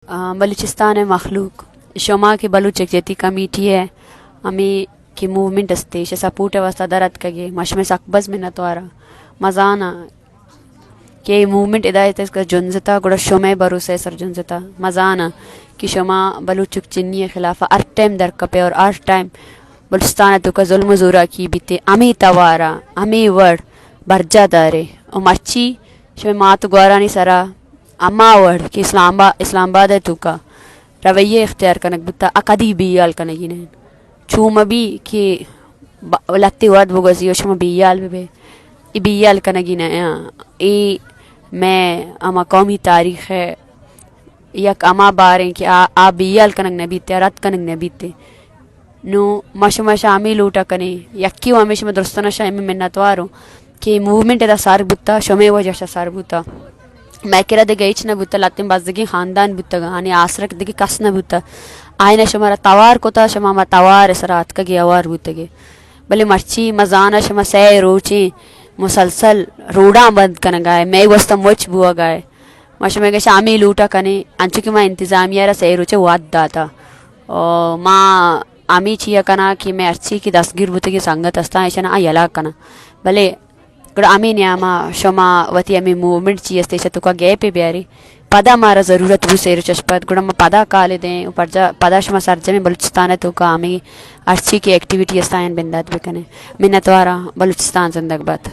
بلوچستان مخلوق شما کی بلوچ جتی کمیٹی ہے ہمیں کی موومنٹ استے ش سپورٹ واسطہ درد کگے مشم سقبز میں نتوارا مزانا کہ موومنٹ ہدایت اس کا جنزتا گڑا شما بروسے سر جنزتا مزانا کہ شما بلوچک چنی خلافہ ہر ٹائم در کپے اور ہر ٹائم بلوچستان تو کا ظلم زورا کی بیتے امی توارا امی ور برجا دارے او مرچی شما مات گوارانی سرا اما ور کہ اسلام آباد ہے تو کا رویہ اختیار کنک بتا اقدی بیال کنگین چوم بھی کہ لتی ورد بگوزی و شما بیال بے ای بیال کنگین ای میں اما قومی تاریخ ہے یک اما باریں کہ آ بیال کنگ نبیتے رات کنگ نبیتے نو مشما شامی لوٹا کنے یکی و ہمیشہ میں درستانہ شامی منتوارو کہ موومنٹ دا سار بوتا شمی وجہ شا سار بوتا میں کرا دے گئیچ نہ بوتا لاتیم بازدگی خاندان بوتا گا آنی آسرک دگی کس نہ بوتا آئینہ شمارا توار کوتا شما ما توار سرات کگی اوار بوتا گے بلے مرچی مزانہ شما سی روچیں مسلسل روڑاں بند کنگائے میں وستا موچ بوا گائے ماشا میں شامی لوٹا کنے انچو کہ میں انتظامیہ را سی روچے واد داتا ماں آمی چیا کنا کہ میں ارچی کی دستگیر بوتا کی سنگت استا ایشنا یلا کنا بلے گڑا امی نیاما شما وتی امی موومنٹ چی استیشا تو کا گئے پہ بیاری پدا مارا ضرورت بو سیر چشپت گڑا ما پدا کالے دیں پدا شما سرجمی بلوچستان ہے تو کا امی ارچی کی ایکٹیویٹی استائن بندات بکنے منتوارا بلوچستان زندگ بات